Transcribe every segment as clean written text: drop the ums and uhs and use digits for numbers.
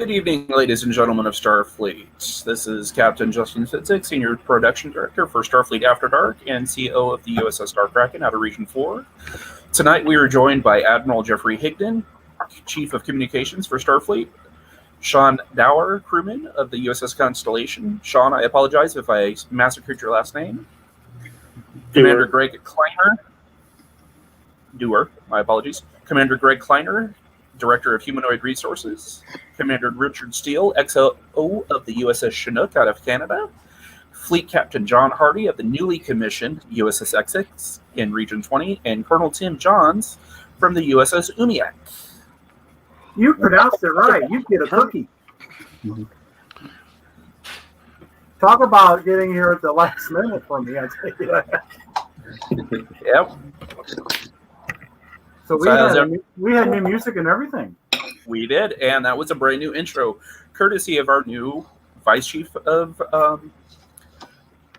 Good evening, ladies and gentlemen of Starfleet. This is Captain Justin Fitzik, Senior Production Director for Starfleet After Dark and CEO of the USS Starkraken out of Region 4. Tonight we are joined by Admiral Jeffrey Higdon, Chief of Communications for Starfleet, Sean Duerr, Crewman of the USS Constellation. Sean, I apologize if I massacred your last name. Commander Gregg Kleiner. Duerr, my apologies. Commander Gregg Kleiner, Director of Humanoid Resources. Commander Richard Steele, XO of the USS Chinook out of Canada. Fleet Captain John Hardy of the newly commissioned USS Essex in Region 20. And Colonel Tim Johns from the USS Umiak. You pronounced it right. You get a cookie. Talk about getting here at the last minute for me, I tell you that. Yep. So we had new music and everything. We did, and that was a brand new intro, courtesy of our new Vice Chief of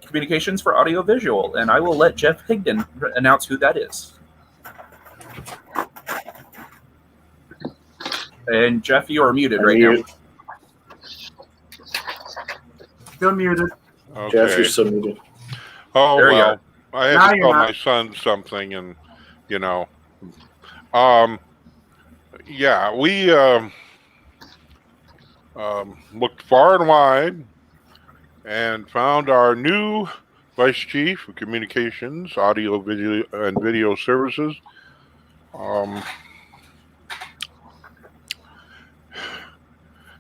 Communications for Audiovisual, and I will let Jeff Higdon announce who that is. And Jeff, you are muted right now. Still muted. Okay. Jeff, you're still muted. Oh, There you well, I had Now to you're tell not. my son something, and, you know. Yeah, we looked far and wide and found our new Vice Chief of Communications, Audio, Video, and Video Services.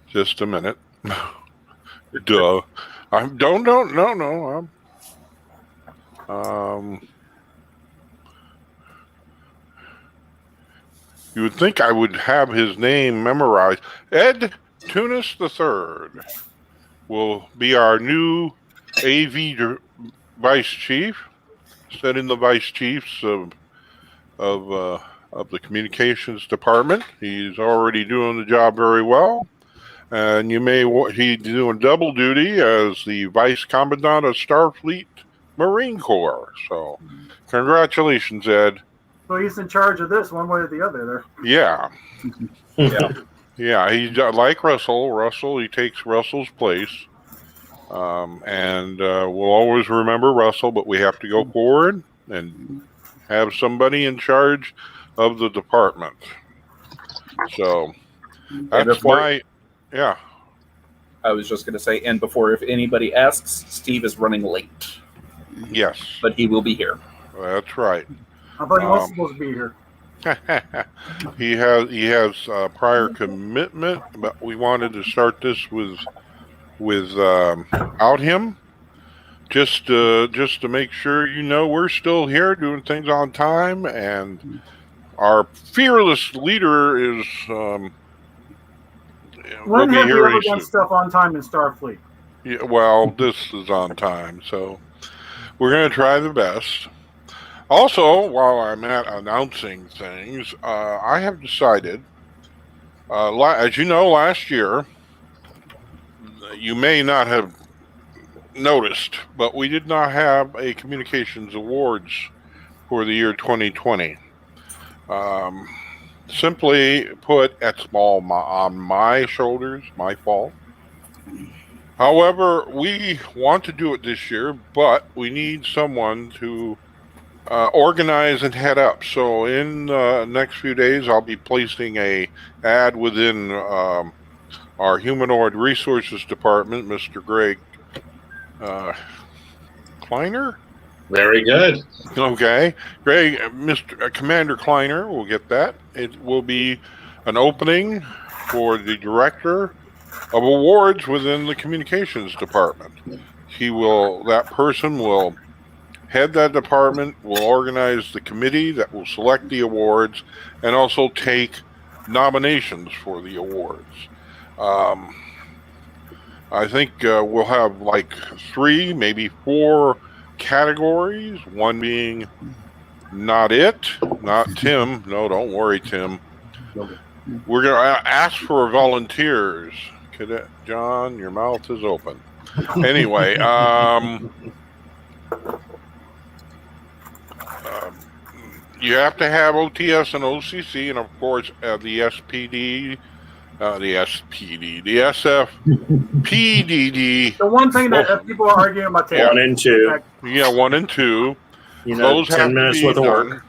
Just a minute. Duh. No. You would think I would have his name memorized. Ed Tunis III will be our new AV Vice Chief, setting the Vice Chiefs of the Communications Department. He's already doing the job very well. And he's doing double duty as the Vice Commandant of Starfleet Marine Corps. So, congratulations, Ed. So he's in charge of this one way or the other there. Yeah. Yeah. Yeah, he's like Russell. He takes Russell's place. And we'll always remember Russell, but we have to go forward and have somebody in charge of the department. So, that's yeah. I was just going to say, and before, if anybody asks, Steve is running late. Yes. But he will be here. That's right. I thought he wasn't supposed to be here. He has prior commitment, but we wanted to start this without him, just to make sure we're still here doing things on time, and our fearless leader is When will be have you here ever very done soon. stuff on time in Starfleet? Yeah, well, this is on time, so we're going to try the best. Also, while I'm at announcing things, I have decided, as you know, last year, you may not have noticed, but we did not have a Communications Awards for the year 2020. Simply put, it's all on my shoulders, my fault. However, we want to do it this year, but we need someone to organize and head up. So in the next few days, I'll be placing a ad within our Humanoid Resources Department, Mr. Gregg Kleiner. Very good. Okay, Gregg, Commander Kleiner will get that. It will be an opening for the Director of Awards within the Communications Department. That person will head that department, will organize the committee that will select the awards, and also take nominations for the awards. I think we'll have like 3, maybe 4 categories, one being not Tim. No, don't worry, Tim. We're going to ask for volunteers. Cadet John, your mouth is open. Anyway, you have to have OTS and OCC, and of course the SPD The SPD, the SFPDD. The one thing that people are arguing about today. 1 and 2. Yeah, 1 and 2. You know, Those have 10 to minutes be worth of done. work.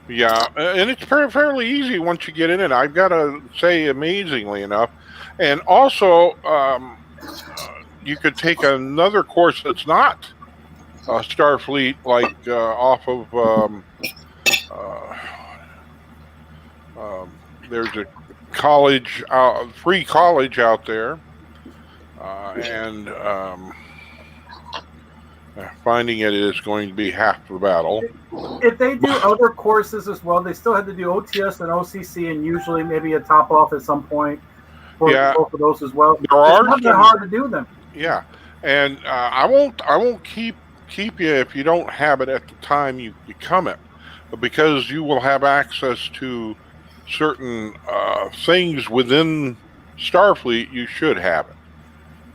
Yeah, and it's fairly easy once you get in it. I've got to say, amazingly enough. And also, you could take another course that's not Starfleet, like off of. There's a college, free college out there, and finding it is going to be half the battle. If they do other courses as well, they still have to do OTS and OCC, and usually maybe a top off at some point for both of those as well. It's not that hard to do them. Yeah, and I won't keep you if you don't have it at the time you become it, because you will have access to certain things within Starfleet. You should have it.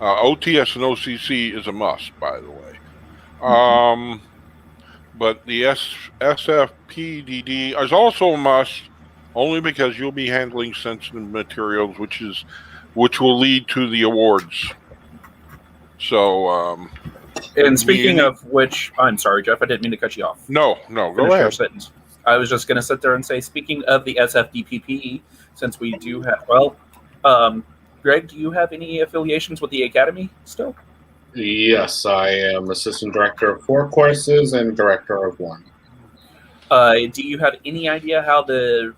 OTS and OCC is a must, by the way. But the SFPDD is also a must, only because you'll be handling sensitive materials, which will lead to the awards. So, and speaking of which, I'm sorry, Jeff, I didn't mean to cut you off. No, go Finish ahead. your sentence. I was just going to sit there and say, speaking of the SFDPP, since we do have, Greg, do you have any affiliations with the Academy still? Yes, I am assistant director of 4 courses and director of 1. Do you have any idea how the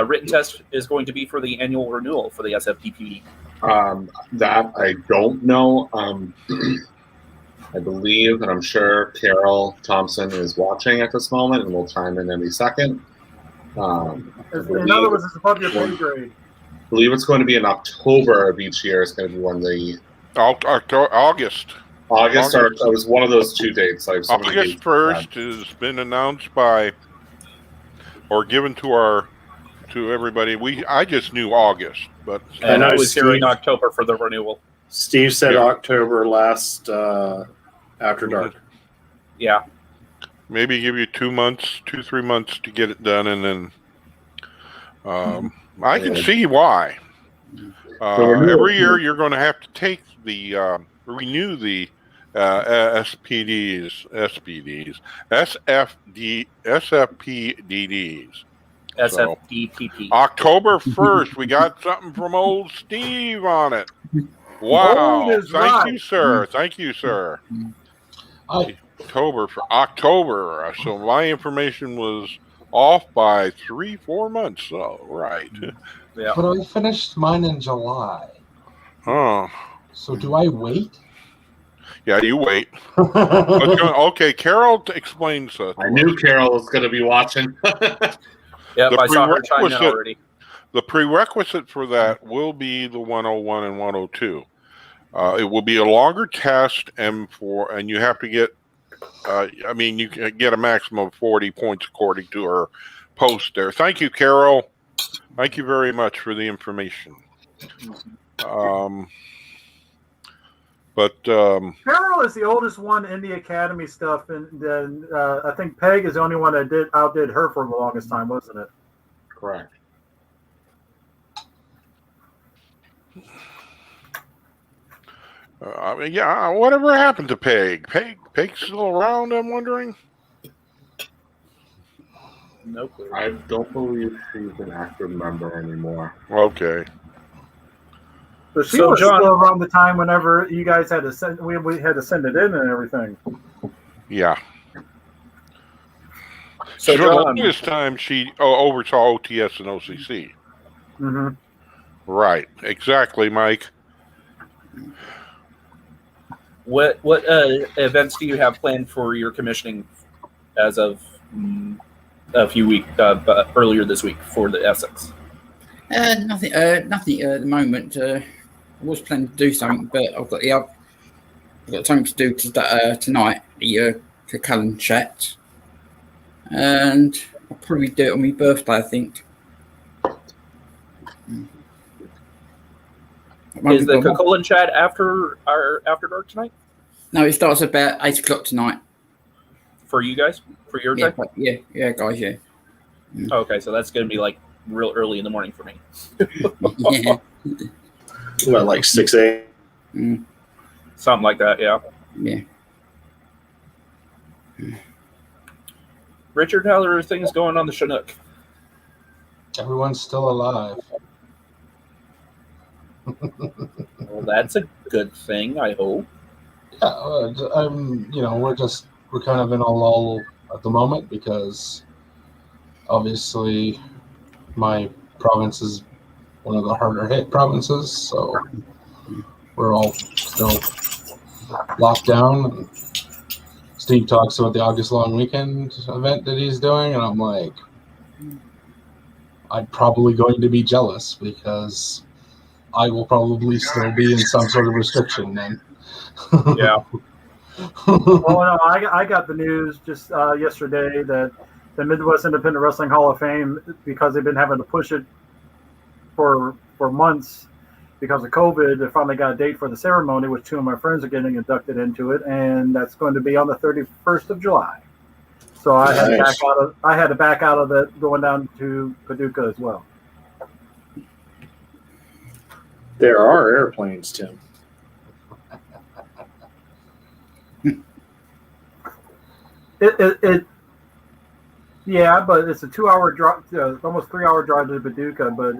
written test is going to be for the annual renewal for the SFDP? That I don't know. I believe, and I'm sure Carol Thompson is watching at this moment and will chime in any second. In other words, it's above your pay grade. I believe it's going to be in October of each year. It's going to be when the August. August, or it was one of those 2 dates. August 1st has been announced by, or given to everybody. I just knew August, but and I was hearing October for the renewal. Steve said October last after dark. Yeah. Maybe give you 2 months, 3 months to get it done, and then I can see why. Every year you're going to have to take the renew the SFPDDs. SFDPP. October 1st, we got something from old Steve on it. Wow. Thank you, sir. October. So my information was off by 3-4 months. So, right. Yeah. But I finished mine in July. Oh. So do I wait? Yeah, you wait. Okay, Carol explains that. I knew Carol was going to be watching. Yep, I saw her chime in already. The prerequisite for that will be the 101 and 102. It will be a longer test, and you have to get. You can get a maximum of 40 points according to her post there. Thank you, Carol. Thank you very much for the information. Carol is the oldest one in the Academy stuff, and then I think Peg is the only one that outdid her for the longest time, wasn't it? Correct. Whatever happened to Peg? Peg's still around, I'm wondering? No clue. I don't believe she's an active member anymore. Okay. So she was still around the time whenever you guys had to send, we had to send it in and everything. Yeah. So for the longest time, she oversaw OTS and OCC. Mm-hmm. Right. Exactly, Mike. What events do you have planned for your commissioning as of a few weeks earlier this week for the Essex? Nothing at the moment. I was planning to do something, but I've got something to do tonight. The Cullen chat, and I'll probably do it on my birthday, I think. Is the Cullen chat after dark tonight? No, it starts about 8 o'clock tonight. For you guys? For your time? Yeah, guys, yeah. Okay, so that's going to be like real early in the morning for me. Yeah. What, like 6 a.m.? Something like that, yeah. Yeah. Richard, how are things going on the Chinook? Everyone's still alive. Well, that's a good thing, I hope. Yeah, we're kind of in a lull at the moment because obviously my province is one of the harder hit provinces, so we're all still locked down. Steve talks about the August long weekend event that he's doing, and I'm like, I'm probably going to be jealous because I will probably still be in some sort of restriction then. Yeah. Well, no, I got the news just yesterday that the Midwest Independent Wrestling Hall of Fame, because they've been having to push it for months because of COVID, they finally got a date for the ceremony, which 2 of my friends are getting inducted into it, and that's going to be on the 31st of July. So I had to back out of it going down to Paducah as well. There are airplanes, Tim. Yeah, but it's a 2-hour drive, almost 3-hour drive to Paducah, but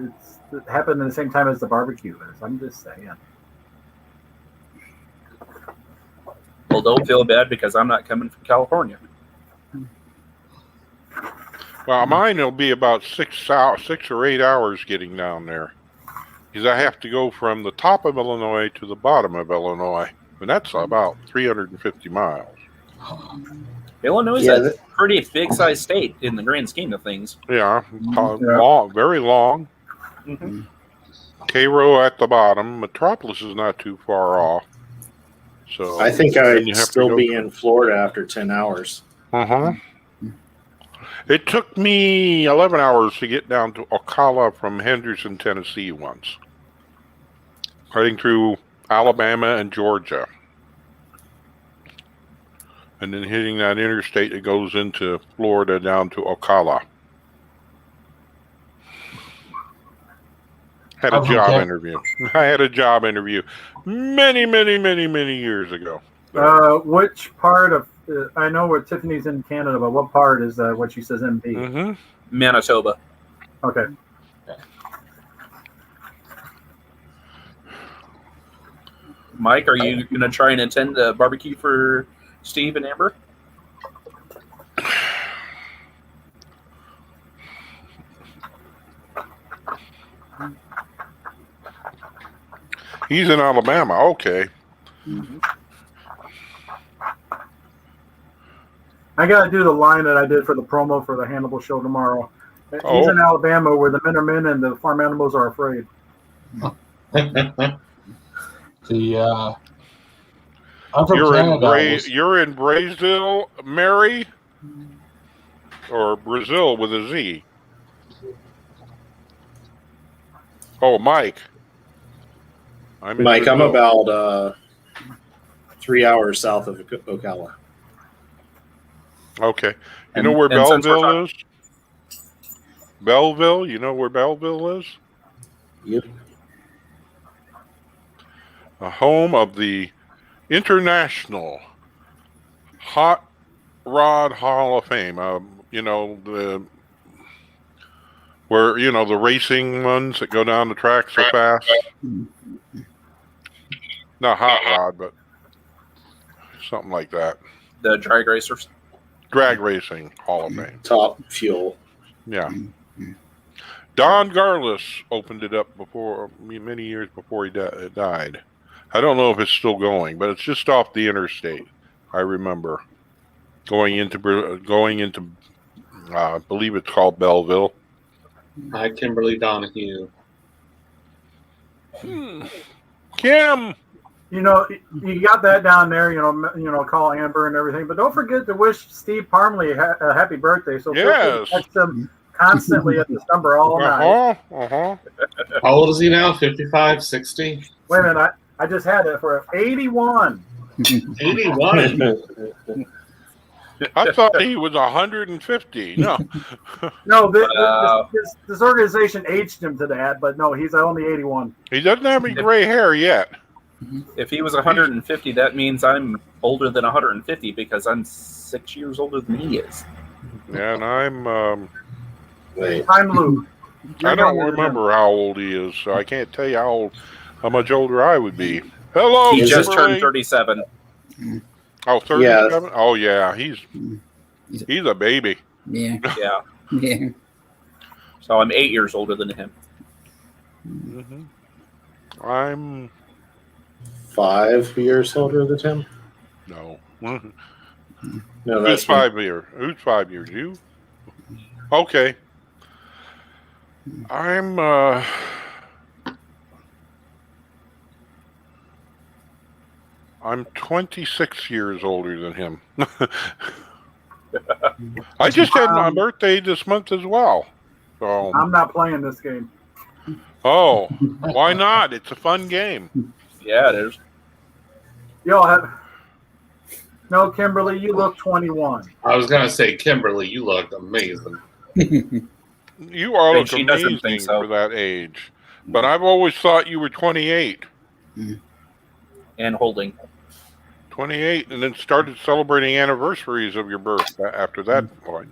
it happened at the same time as the barbecue is. I'm just saying. Well, don't feel bad because I'm not coming from California. Well, mine will be about 6 or 8 hours getting down there, because I have to go from the top of Illinois to the bottom of Illinois, and that's about 350 miles. Illinois is a pretty big-sized state in the grand scheme of things. Yeah, long, very long. Mm-hmm. Cairo at the bottom. Metropolis is not too far off. So I think I'd still be in Florida after 10 hours. Uh-huh. It took me 11 hours to get down to Ocala from Henderson, Tennessee once. Heading through Alabama and Georgia. And then hitting that interstate that goes into Florida down to Ocala. Had a job interview. I had a job interview many years ago. Which part of I know where Tiffany's in Canada, but what part is what she says MP? Mm-hmm. Manitoba. Okay. Mike, are you going to try and attend the barbecue for Steve and Amber? He's in Alabama. Okay. Mm-hmm. I got to do the line that I did for the promo for the Hannibal show tomorrow. He's in Alabama where the men are men and the farm animals are afraid. I'm from Canada. You're in Brazil, Mary? Or Brazil with a Z? Oh, Mike. I'm about 3 hours south of Ocala. Okay. You know where Belleville is? Belleville? You know where Belleville is? Yep. A home of the International Hot Rod Hall of Fame. The racing ones that go down the track so fast. Not hot rod, but something like that. The drag racers. Drag Racing Hall of Fame. Top Fuel. Yeah. Don Garlis opened it up many years before he died. I don't know if it's still going, but it's just off the interstate. I remember going into I believe it's called Belleville. Hi, Kimberly Donahue. Kim. You got that down there. Call Amber and everything, but don't forget to wish Steve Parmley a happy birthday. So yes, text him constantly at this number all night. How old is he now? 55, 60? Wait a minute, I just had it for 81. 81. I thought he was 150. No. No, this organization aged him to that, but no, he's only 81. He doesn't have any gray hair yet. If he was 150, that means I'm older than 150 because I'm 6 years older than he is. Yeah, and I'm... Wait. Time loop. I don't remember how old he is, so I can't tell you how much older I would be. Hello, He just Kimberly. turned 37. Oh, 37? Oh, yeah. He's a baby. Yeah. Yeah. Yeah. So I'm 8 years older than him. Mm-hmm. I'm... 5 years older than him? No. No, Who's that's 5 years? Who's 5 years? You? Okay. I'm 26 years older than him. I just had my birthday this month as well. So. I'm not playing this game. Oh, why not? It's a fun game. Yeah, it is. No, Kimberly, you look 21. I was gonna say, Kimberly, you look amazing. You all look She doesn't amazing think so. for that age. But I've always thought you were 28. And holding. 28, and then started celebrating anniversaries of your birth after that point.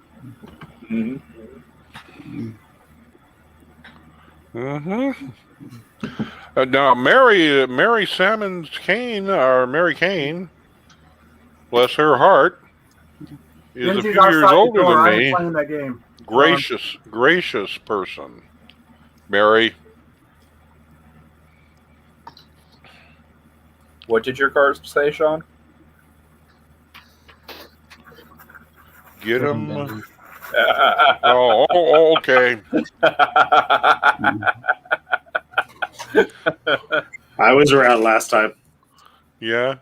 Mm-hmm. Now, Mary Salmons Kane, or Mary Kane, bless her heart, is a few Benji's years outside the older door. I than ain't me. playing that game. Gracious person. Mary. What did your cards say, Sean? Get him. Oh, okay. I was around last time. Yeah.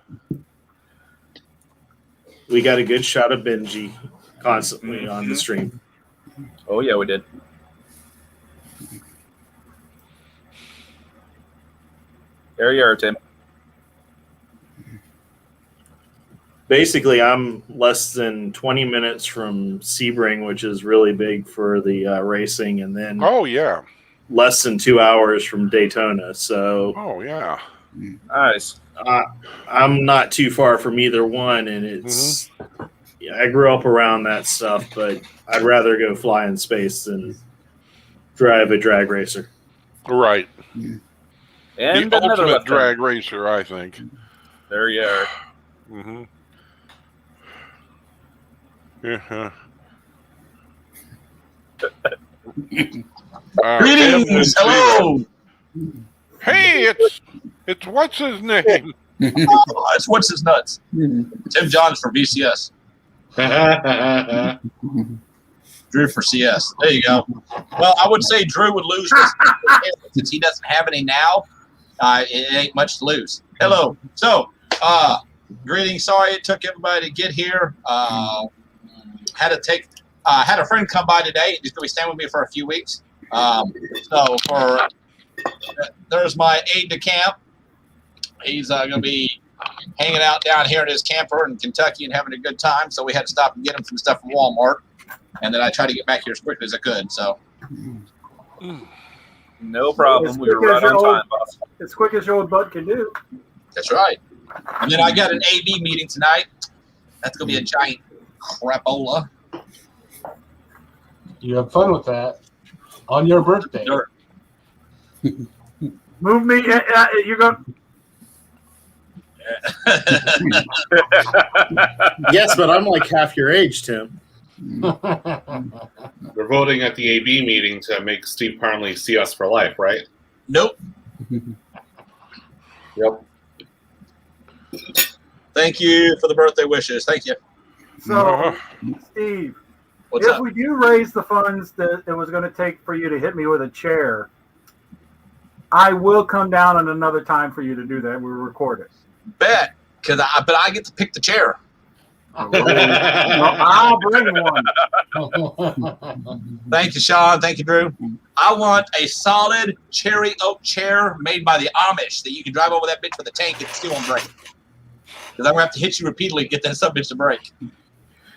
We got a good shot of Benji constantly on the stream. Oh, yeah, we did. There you are, Tim. Basically, I'm less than 20 minutes from Sebring, which is really big for the racing, and then Oh, yeah. less than 2 hours from Daytona. So Oh, yeah. Nice. I'm not too far from either one, and it's yeah, I grew up around that stuff, but I'd rather go fly in space than drive a drag racer. Right. And The another ultimate left turn. drag racer, I think. There you are. Mm-hmm. Yeah. Greetings, hello. Hey, it's what's his name? Oh, it's what's his nuts. Tim Johns for VCS. Drew for CS. There you go. Well, I would say Drew would lose since he doesn't have any now. It ain't much to lose. Hello. So, greetings. Sorry it took everybody to get here. Had a friend come by today. He's going to be staying with me for a few weeks. There's my aide de camp. He's going to be hanging out down here in his camper in Kentucky and having a good time. So we had to stop and get him some stuff from Walmart. And then I tried to get back here as quickly as I could. So No problem. As We were quick as right on your time, boss. As quick as your old butt can do. that's right. And then I got an AB meeting tonight. That's going to be a giant crapola. You have fun with that on your birthday. Sure. Move me. You go. Yes, but I'm like half your age, Tim. We're voting at the AB meeting to make Steve Parmley CS for life, right? Nope. Yep. Thank you for the birthday wishes. Thank you. So, Steve, What's if up? we do raise the funds that it was going to take for you to hit me with a chair, I will come down on another time for you to do that. We'll record it. Bet. But I get to pick the chair. I'll bring one. Thank you, Sean. Thank you, Drew. I want a solid cherry oak chair made by the Amish that you can drive over that bitch with a tank and it still won't break. Because I'm going to have to hit you repeatedly to get that sub bitch to break.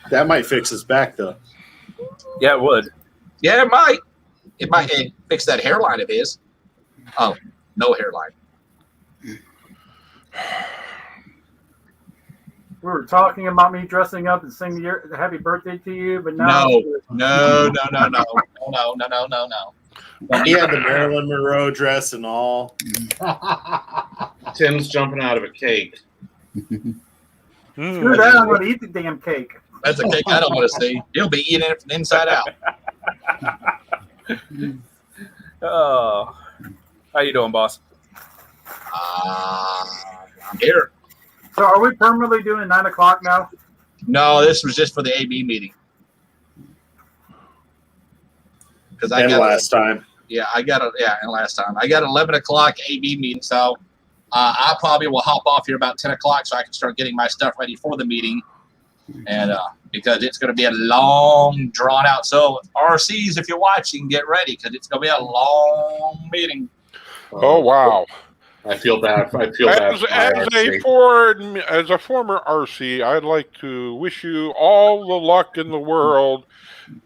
That might fix his back, though. Yeah, it would. Yeah, it might. It might fix that hairline of his. Oh, no hairline. We were talking about me dressing up and singing your happy birthday to you, but now No. He had the Marilyn Monroe dress and all. Tim's jumping out of a cake. screw that. I'm going to eat the damn cake. That's a cake I don't want to see. He'll be eating it from the inside out. Oh, how you doing, boss? I'm here. So are we permanently doing 9 o'clock now? No, this was just for the AB meeting. Because And last time. And last time. I got 11 o'clock AB meeting, so I probably will hop off here about 10 o'clock so I can start getting my stuff ready for the meeting. And because it's going to be a long, drawn out. So RCs, if you're watching, get ready because it's going to be a long meeting. Oh, wow. I feel bad. I feel bad. As a former RC, I'd like to wish you all the luck in the world.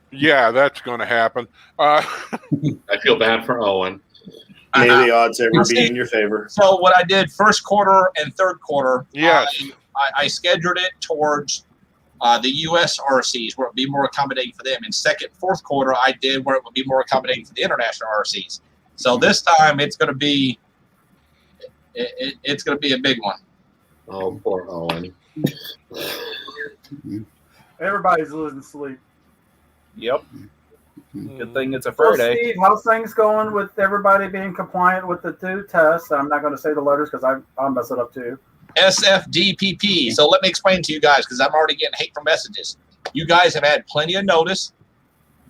Yeah, that's going to happen. I feel bad for Owen. May the odds ever be in your favor. So what I did first quarter and third quarter, Yes. I scheduled it towards the U.S. RCs where it would be more accommodating for them. In second, fourth quarter, I did where it would be more accommodating for the international RCs. So this time it's going to be it's going to be a big one. Oh, poor Owen. Everybody's losing sleep. Yep. Good thing it's a So Friday. Steve, how's things going with everybody being compliant with the 2 tests? I'm not going to say the letters because I'll mess it up too. SFDPP. So let me explain to you guys because I'm already getting hateful messages. You guys have had plenty of notice.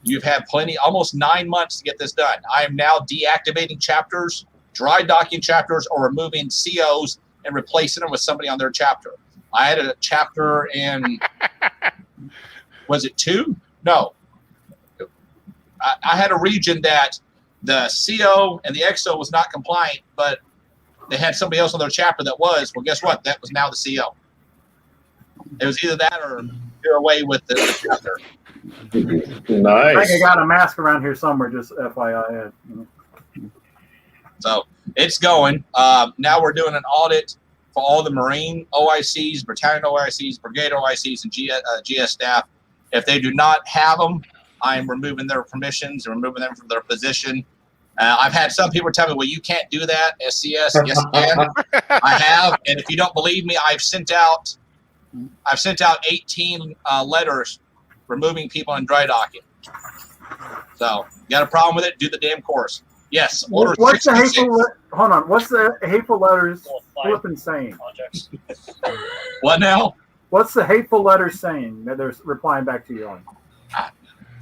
You've had almost 9 months to get this done. I am now deactivating chapters, dry docking chapters, or removing COs and replacing them with somebody on their chapter. I had a chapter in, was it 2? No. I had a region that the CO and the XO was not compliant, but they had somebody else on their chapter that was. Well, guess what? That was now the CO. It was either that or you're away with the chapter. I think Nice. I got a mask around here somewhere, just FYI. So it's going. Now we're doing an audit for all the Marine OICs, Battalion OICs, Brigade OICs, and GS staff. If they do not have them, I'm removing their permissions and removing them from their position. I've had some people tell me, well, you can't do that, SCS. Yes, I can. I have. And if you don't believe me, I've sent out 18 letters removing people in dry docking. So, got a problem with it? Do the damn course. Yes. Order What's the 66. hold on. What's the hateful letters flipping saying? What now? What's the hateful letters saying that they're replying back to you on?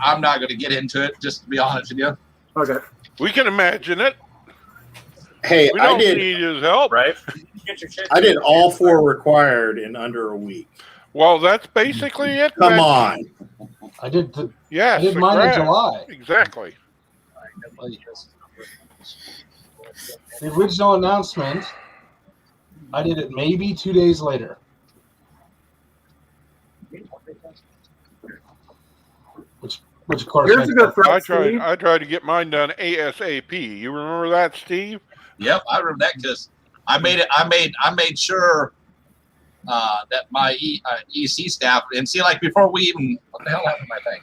I'm not going to get into it, just to be honest with you. Okay. We can imagine it. Hey, We I don't did. need his help. Right? I did all 4 required in under a week. Well, that's basically it. Come then. on. I did Yes. I did mine in correct. July. Exactly. The original announcement, I did it maybe 2 days later. Which of course Here's a good threat, I Steve. tried to get mine done ASAP. You remember that, Steve? Yep, I remember that because I made sure that my EC staff and see, like, before we even, what the hell happened to my thing?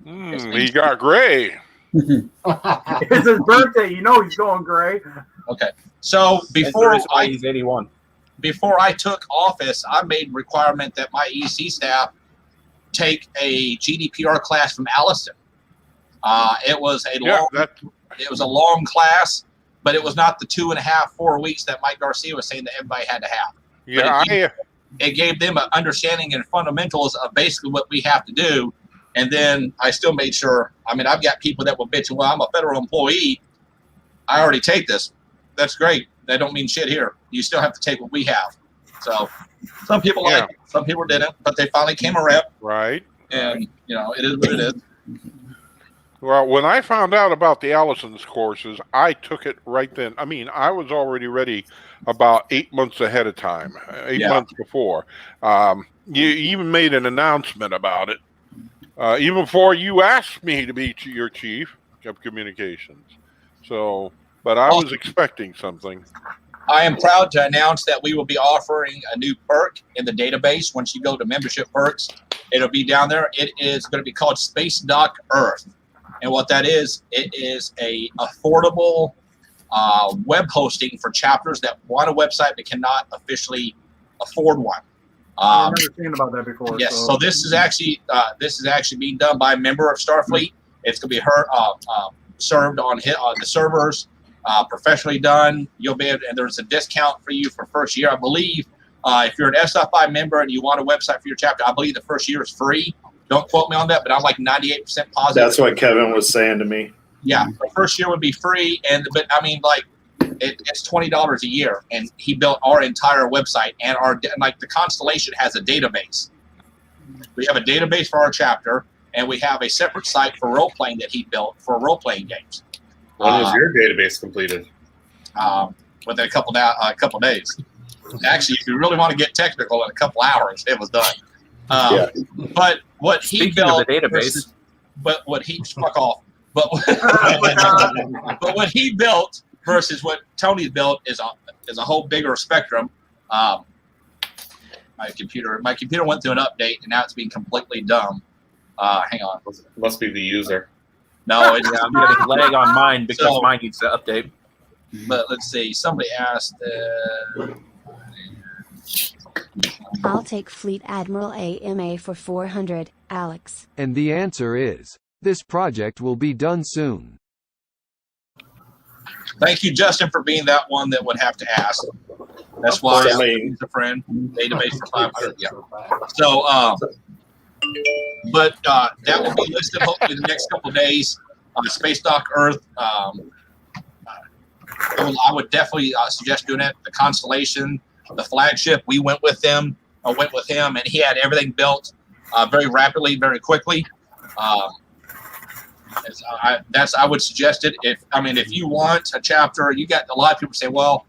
Hang on. He got gray. It's his birthday. You know he's going gray. Okay, so he's 81. before I took office, I made requirement that my EC staff take a GDPR class from Allison. It was a long class, but it was not the 2.5, 4 weeks that Mike Garcia was saying that everybody had to have. Yeah, It gave them an understanding and fundamentals of basically what we have to do. And then I still made sure, I've got people that will bitch, well, I'm a federal employee. I already take this. That's great. That don't mean shit here. You still have to take what we have. So some people like it, some people didn't, but they finally came around. right. And, it is what it is. Well, when I found out about the Allison's courses, I took it right then. I mean, I was already ready about 8 months ahead of time, 8 months before. You even made an announcement about it, even before you asked me to be your chief of communications. So, but I was expecting something. I am proud to announce that we will be offering a new perk in the database. Once you go to membership perks, it'll be down there. It is going to be called Space Dock Earth. And what that is, it is a affordable web hosting for chapters that want a website but cannot officially afford one. I've never seen about that before. Yes, so this is actually being done by a member of Starfleet. It's going to be served on the servers, professionally done. You'll be able, and there's a discount for you for first year, I believe. If you're an SFI member and you want a website for your chapter, I believe the first year is free. Don't quote me on that, but I'm like 98% positive. That's what Kevin was saying to me. Yeah, the first year would be free, but I mean, like, it's $20 a year, and he built our entire website, and the Constellation has a database. We have a database for our chapter, and we have a separate site for role playing that he built for role playing games. When was your database completed? Within a couple days. Actually, if you really want to get technical, in a couple hours, it was done. But what he built, of the database, but what he fuck off. But what he built versus what Tony built is a whole bigger spectrum. My computer went through an update, and now it's being completely dumb. Hang on. Must be the user. No, it's I'm getting lag on mine because mine needs to update. But let's see. Somebody asked. I'll take Fleet Admiral AMA for 400, Alex. And the answer is, this project will be done soon. Thank you, Justin, for being that one that would have to ask. That's why he's a friend. Database for 500. Yeah. So, but that will be listed hopefully in the next couple of days on the Space Dock Earth. I would definitely suggest doing it. The Constellation, the flagship, we went with him, and he had everything built very rapidly, very quickly. I would suggest it. If you want a chapter, you got a lot of people say, well,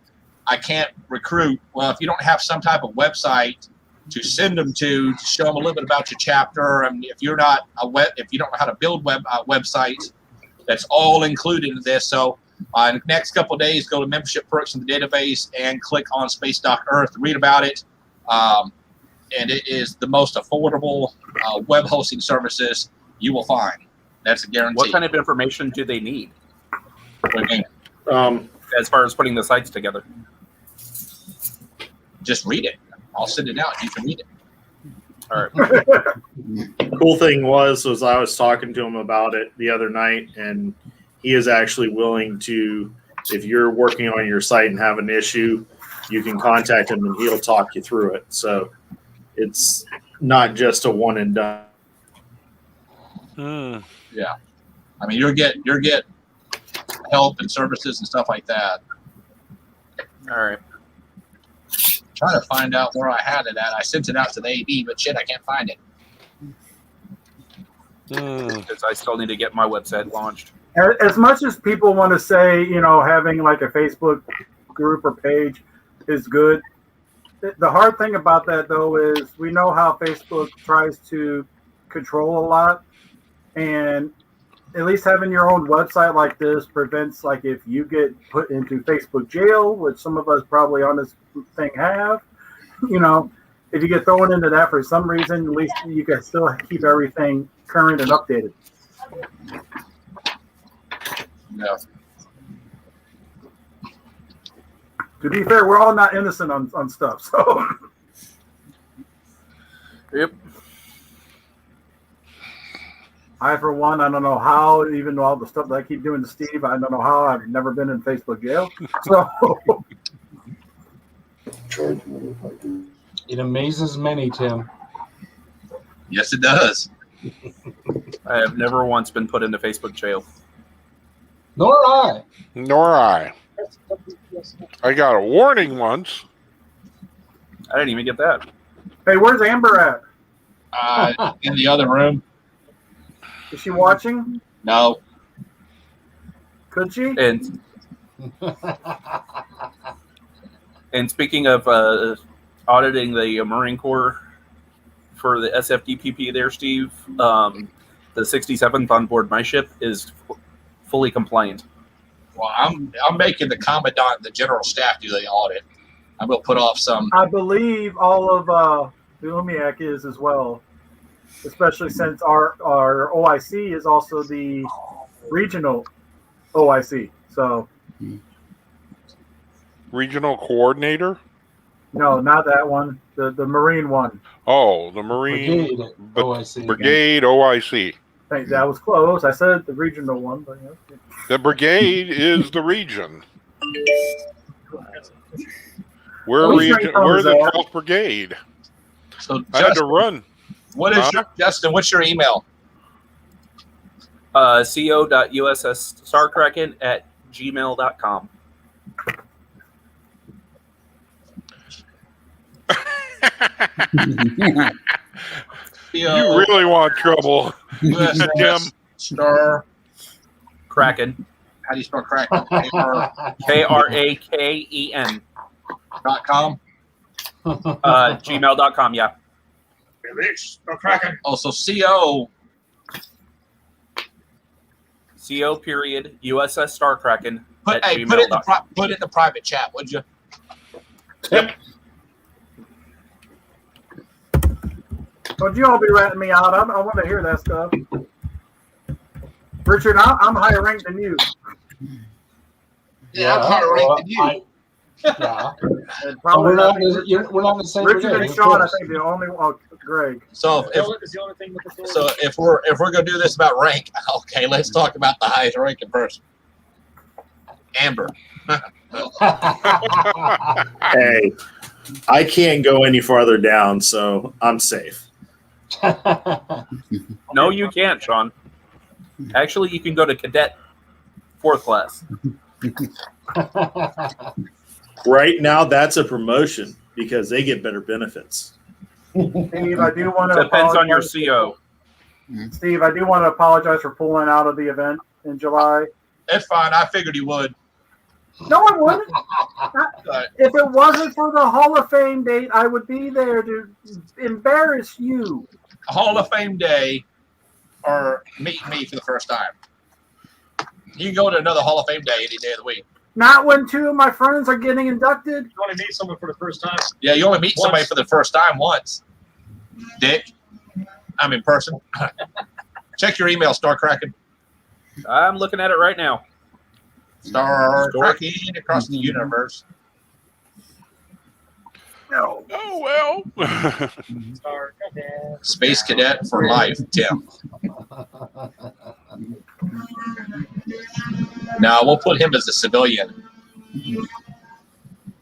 I can't recruit. Well, if you don't have some type of website to send them to show them a little bit about your chapter, if you don't know how to build websites, that's all included in this. So in the next couple of days, go to membership perks in the database and click on Space Dock Earth, read about it. And it is the most affordable web hosting services you will find. That's a guarantee. What kind of information do they need? What do you mean? As far as putting the sites together? Just read it. I'll send it out. You can read it. All right. Cool thing was I was talking to him about it the other night, and he is actually willing to, if you're working on your site and have an issue, you can contact him and he'll talk you through it. So it's not just a one and done. Yeah. You'll get help and services and stuff like that. All right. Trying to find out where I had it at. I sent it out to the AD, but shit, I can't find it. Because I still need to get my website launched. As much as people want to say, having like a Facebook group or page is good, the hard thing about that, though, is we know how Facebook tries to control a lot. And at least having your own website like this prevents, like, if you get put into Facebook jail, which some of us probably on this thing have, if you get thrown into that for some reason, at least you can still keep everything current and updated. Yeah. To be fair, we're all not innocent on stuff, so. Yep. I, for one, I don't know how, even though all the stuff that I keep doing to Steve, I don't know how. I've never been in Facebook jail. So. It amazes many, Tim. Yes, it does. I have never once been put into Facebook jail. Nor I. I got a warning once. I didn't even get that. Hey, where's Amber at? In the other room. Is she watching? No, Could she? And speaking of auditing the Marine Corps for the SFDPP there, Steve, the 67th on board my ship is fully compliant. Well, I'm making the commandant, the general staff do the audit. I'm going to put off some. I believe all of the UMIAC is as well, especially since our OIC is also the regional OIC. So, Regional coordinator? no, not that one. The Marine one. Oh, the Marine Brigade OIC. Hey, that was close. I said the regional one, but yeah. The brigade is the region. We're the 12th Brigade. So I had to run. What is Justin? What's your email? co.ussstarkraken@gmail.com. You really want trouble, Jim. Star Kraken. How do you spell Kraken? Kraken. .com. Gmail.com. Yeah. Kraken. Also, CO. CO period USS Starkraken. Put it in the private chat, would you? Would you all be ratting me out? I want to hear that stuff. Richard, I'm higher ranked than you. Yeah, I'm higher ranked than you. Yeah. Probably we're not in the same Richard brigade, and Sean, I think the only Greg. So if we're gonna do this about rank, okay, let's talk about the highest ranking person. Amber. Hey, I can't go any farther down, so I'm safe. No, you can't, Sean. Actually, you can go to cadet 4th class. Right now, that's a promotion because they get better benefits. Steve, I do want to Depends on your CO. Steve, I do want to apologize for pulling out of the event in July. That's fine. I figured you would. No, I wouldn't. If it wasn't for the Hall of Fame date, I would be there to embarrass you. Hall of Fame day or meet me for the first time. You can go to another Hall of Fame day any day of the week. Not when two of my friends are getting inducted. You only meet someone for the first time. Yeah, you only meet somebody for the first time once. Dick. I'm in person. Check your email, Star Kraken. I'm looking at it right now. Star Kraken across the universe. No. Oh, well. Space Cadet for life, Tim. Now we'll put him as a civilian.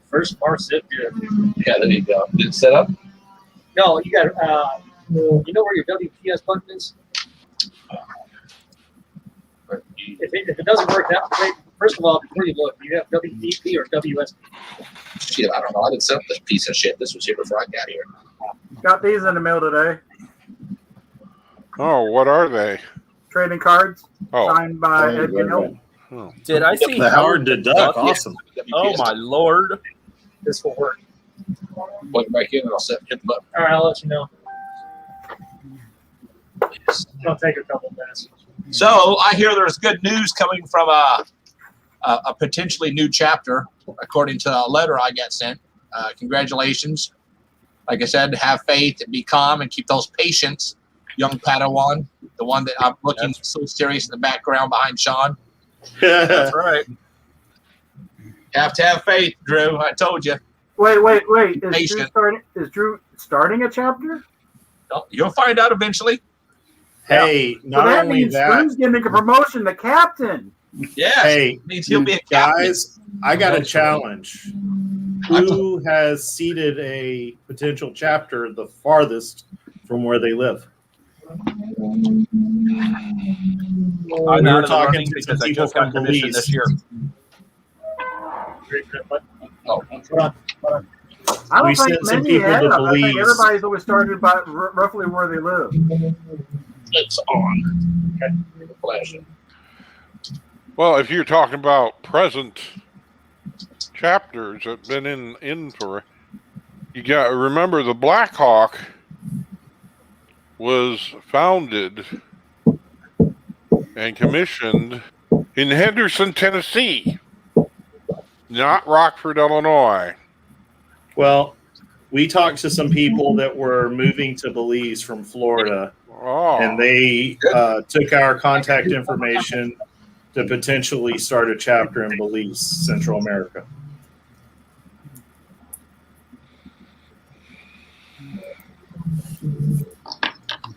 First Mars zip here. Yeah, there you go. Did it set up? No, you got. You know where your WPS button is? If it doesn't work that way, first of all, before you look, you have WDP or WSP. Shit, I don't know. I didn't set up this piece of shit. This was here before I got here. Got these in the mail today. Oh, what are they? Trading cards signed by Ed Gill. Oh. Did I see Howard the Duck? Awesome. Oh, my Lord. This will work. Plug it back in and I'll hit the button. All right, I'll let you know. It'll take a couple minutes. So I hear there's good news coming from a potentially new chapter, according to a letter I got sent. Congratulations. Like I said, have faith and be calm and keep those patience, young Padawan, the one that I'm looking so serious in the background behind Sean. That's right. Have to have faith, Drew. I told you. Wait. Is Drew starting a chapter? No, you'll find out eventually. Hey, not so that only means that. Drew's getting a promotion to captain. Yeah. Hey, means he'll be a captain. guys, I got a challenge. Who has seeded a potential chapter the farthest from where they live? I'm We out were of the talking running to some because I people just got from commissioned Belize. this year. Oh, I don't We think sent some many people have. to I think Belize. everybody's always started by roughly where they live. it's on. Okay. Flashing. Well, if you're talking about present chapters that have been in for, you got to remember the Black Hawk was founded and commissioned in Henderson, Tennessee, not Rockford, Illinois. Well, we talked to some people that were moving to Belize from Florida, and they took our contact information to potentially start a chapter in Belize, Central America.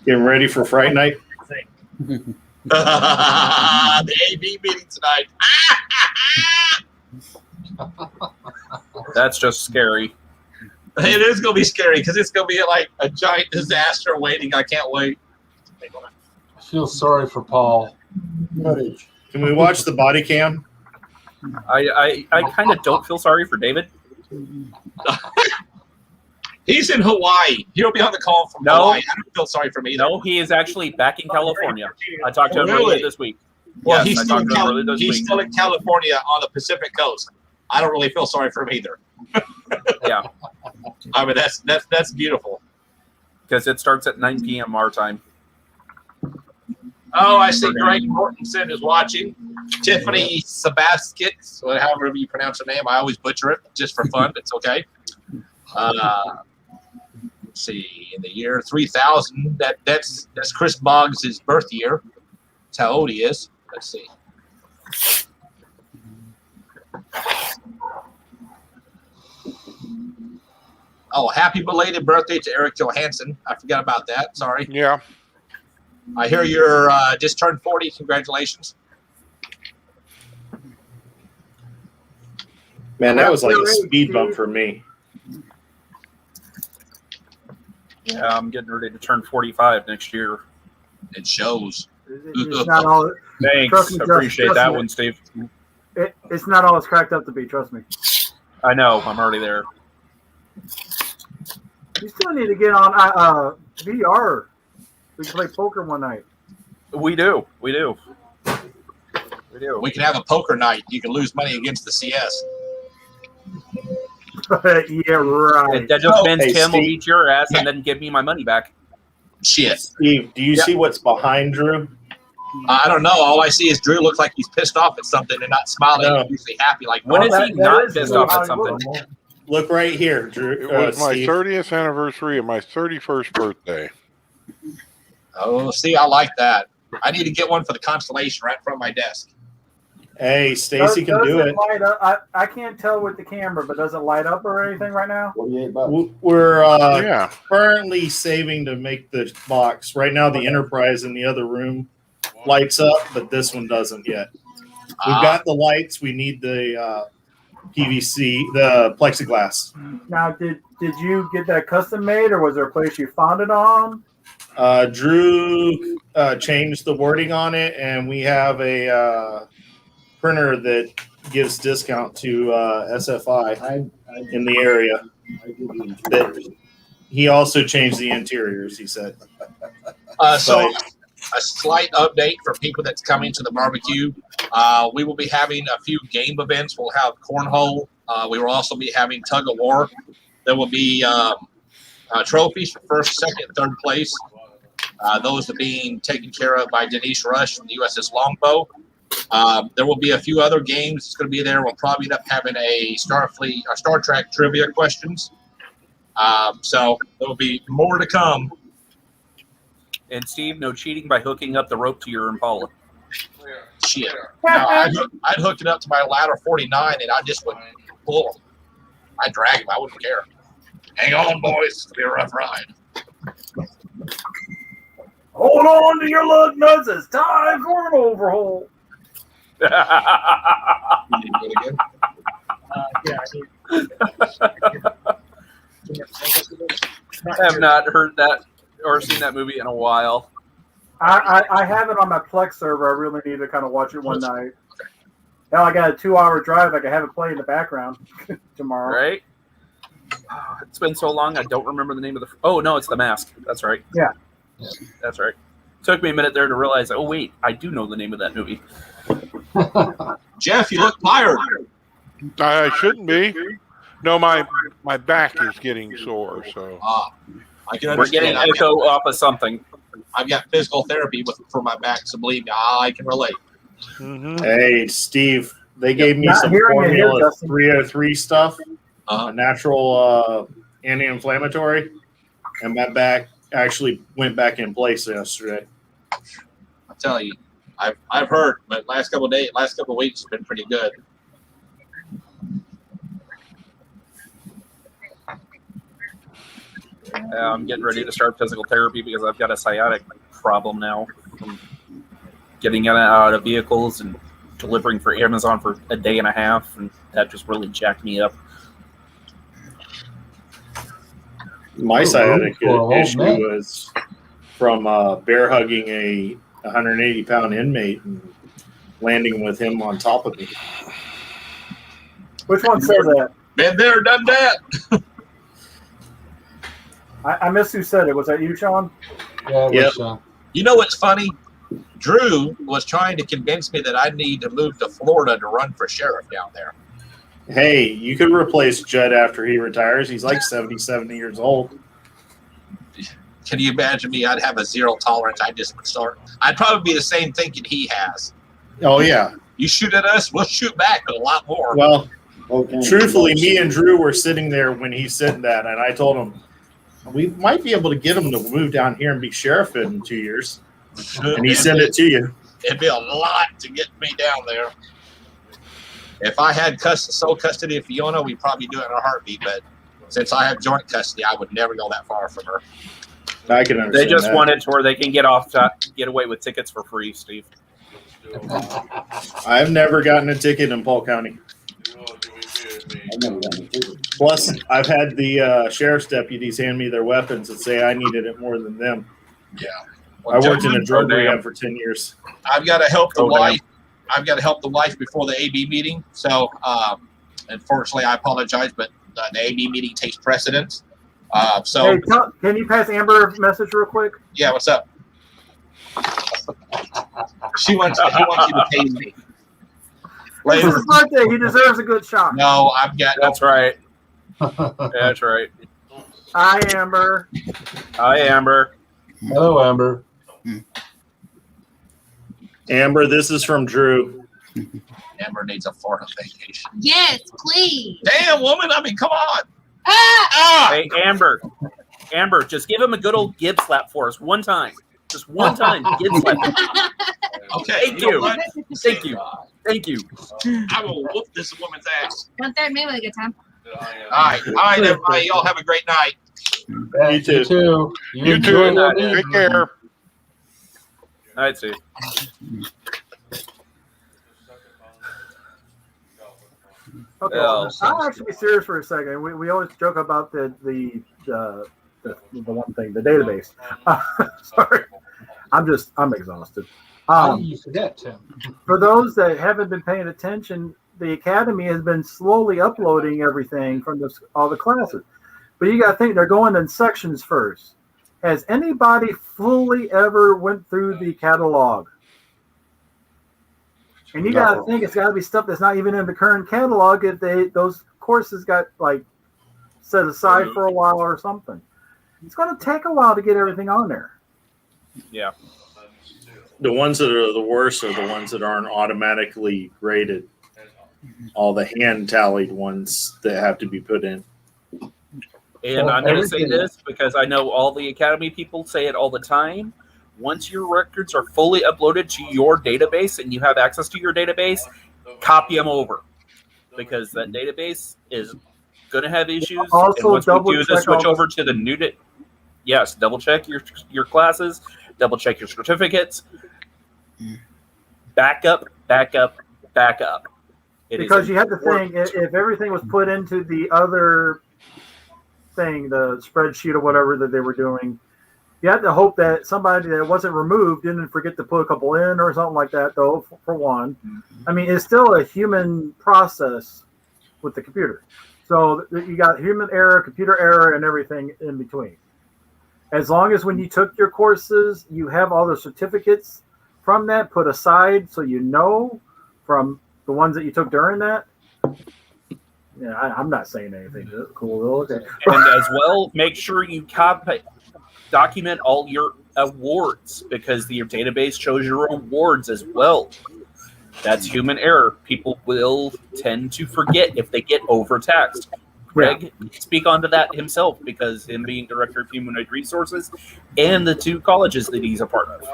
Getting ready for Fright Night? The AV meeting tonight. That's just scary. It is going to be scary because it's going to be like a giant disaster waiting. I can't wait. I feel sorry for Paul. Can we watch the body cam? I kind of don't feel sorry for David. He's in Hawaii. He'll be on the call from Hawaii. I don't feel sorry for me either. No, he is actually back in California. I talked to him Really? earlier this week. Well, Yes, he's, I still talked to him earlier this he's week. still in California on the Pacific Coast. I don't really feel sorry for him either. Yeah, I mean, that's beautiful. because it starts at 9 p.m. our time. Oh, I see Greg Mortensen is watching. Tiffany Sabaskit, however you pronounce her name. I always butcher it just for fun. It's okay. Let's see, in the year 3000, that's Chris Boggs' birth year. That's how old he is. Let's see. Oh, happy belated birthday to Eric Johansson. I forgot about that. Sorry. Yeah. I hear you're just turned 40. Congratulations. Man, that was like a speed bump for me. Yeah, I'm getting ready to turn 45 next year. It shows. It's not all. Thanks. Trust me, Appreciate trust that me. one, Steve. It's not all it's cracked up to be. Trust me. I know. I'm already there. You still need to get on VR. We can play poker one night. We do. We do. We do. We can have a poker night. You can lose money against the CS. Yeah, right. That just means Hey, Tim will Steve. beat your ass and then give me my money back. Shit. Steve, do you see what's behind Drew? I don't know. All I see is Drew looks like he's pissed off at something and not smiling. No. He's usually happy. Like, When is he that not is pissed how off at it something? works. Look right here, Drew. It was my Steve. 30th anniversary of my 31st birthday. oh, see, I like that. I need to get one for the Constellation right in front of my desk. Hey, Stacy can do it. Light up? I can't tell with the camera, but does it light up or anything right now? We're Yeah. currently saving to make the box. Right now, the Enterprise in the other room lights up, but this one doesn't yet. We've got the lights. We need the PVC, the plexiglass. Now, did you get that custom made, or was there a place you found it on? Drew changed the wording on it, and we have a printer that gives discount to SFI in the area. That he also changed the interiors, he said. So a slight update for people that's coming to the barbecue. We will be having a few game events. We'll have cornhole. We will also be having tug of war. There will be trophies for first, second, and third place. Those are being taken care of by Denise Rush from the USS Longbow. There will be a few other games that's going to be there. We'll probably end up having a Starfleet or Star Trek trivia questions. So there will be more to come. And Steve, no cheating by hooking up the rope to your Impala. Shit. Now, I'd hook it up to my ladder 49 and I just would pull him. I'd drag him. I wouldn't care. Hang on, boys. It's going to be a rough ride. Hold on to your lug nuts. It's time for an overhaul. You need to do it again? I have not heard that or seen that movie in a while. I have it on my Plex server. I really need to kind of watch it one night. Now I got a 2-hour drive. I can have it play in the background tomorrow. Right? Oh, it's been so long, I don't remember the name of the. Oh no, it's The Mask. That's right. Yeah. That's right. Took me a minute there to realize, oh, wait, I do know the name of that movie. Jeff, you look tired. I shouldn't be. No, my back is getting sore. So I can We're getting understand. echo off of something. I've got physical therapy for my back, so believe me, I can relate. Hey, Steve, they gave me Not some hearing you here, Formula Justin. 303 stuff, Uh-huh. a natural anti-inflammatory, and my back actually went back in place yesterday. I tell you, I've heard, but last couple of weeks, have been pretty good. I'm getting ready to start physical therapy because I've got a sciatic problem now. From getting in and out of vehicles and delivering for Amazon for a day and a half, and that just really jacked me up. My sciatic Oh, issue man. was from bear hugging a 180-pound inmate and landing with him on top of me. Which one said that? Been there, done that. I missed who said it. Was that you, Sean? Yeah, it Yep. was, You know what's funny? Drew was trying to convince me that I need to move to Florida to run for sheriff down there. Hey, you could replace Judd after he retires. He's like 70 years old. Can you imagine me? I'd have a zero tolerance. I just would start. I'd probably be the same thinking he has. Oh, yeah. You shoot at us, we'll shoot back, but a lot more. Well, truthfully, me and Drew were sitting there when he said that, and I told him, we might be able to get him to move down here and be sheriff in 2 years. And he sent it to you. It'd be a lot to get me down there. If I had sole custody of Fiona, we'd probably do it in a heartbeat. But since I have joint custody, I would never go that far from her. I can understand They just that. want it to where they can get away with tickets for free, Steve. I've never gotten a ticket in Polk County. Plus, I've had the sheriff's deputies hand me their weapons and say I needed it more than them. Yeah. I worked in a drug damn. rehab for 10 years. I've got to help the Oh, damn. wife. I've got to help the wife before the AB meeting. So, unfortunately, I apologize, but the AB meeting takes precedence. So, Hey, can you pass Amber a message real quick? yeah, what's up? He wants you to pay me. It's Later. his birthday. He deserves a good shot. No, I've got That's right. That's right. Hi, Amber. Hi, Amber. Hello, Amber. Amber, this is from Drew. Amber needs a Florida vacation. Yes, please. Damn, woman. I mean, come on. Hey, Amber. Amber, just give him a good old Gib slap for us one time. Just one time. Gib slap. Okay. Thank know you. what? Thank you. Thank you. I will whoop this woman's ass. Don't threaten me with a good time. All right, everybody. Y'all have a great night. Yeah, You too. You too. you enjoy too. that Take evening. care. All right, Steve. Okay, Oh, I'll actually be serious for a second. We always joke about the one thing, the database. Sorry, I'm exhausted. How do you forget, Tim? For those that haven't been paying attention, the academy has been slowly uploading everything from all the classes. But you got to think they're going in sections first. Has anybody fully ever went through the catalog? And you got to think it's got to be stuff that's not even in the current catalog if those courses got like set aside for a while or something. It's going to take a while to get everything on there. Yeah. The ones that are the worst are the ones that aren't automatically graded. All the hand tallied ones that have to be put in. And Well, I'm going to say everything- this because I know all the Academy people say it all the time. Once your records are fully uploaded to your database and you have access to your database, copy them over because that database is going to have issues. Also, and once we double do the check switch all over to the new yes, double check your classes, double check your certificates, back up. Because you have to think if everything was put into the other thing, the spreadsheet or whatever that they were doing, you had to hope that somebody that wasn't removed didn't forget to put a couple in or something like that, though, for one. I mean, it's still a human process with the computer. So you got human error, computer error, and everything in between. as long as when you took your courses, you have all the certificates from that put aside so you know from the ones that you took during that. Yeah, I'm not saying anything. Cool. Okay. And as well, make sure you document all your awards because your database shows your awards as well. That's human error. People will tend to forget if they get overtaxed. Gregg speak onto that himself because him being director of human resources and the 2 colleges that he's a part of.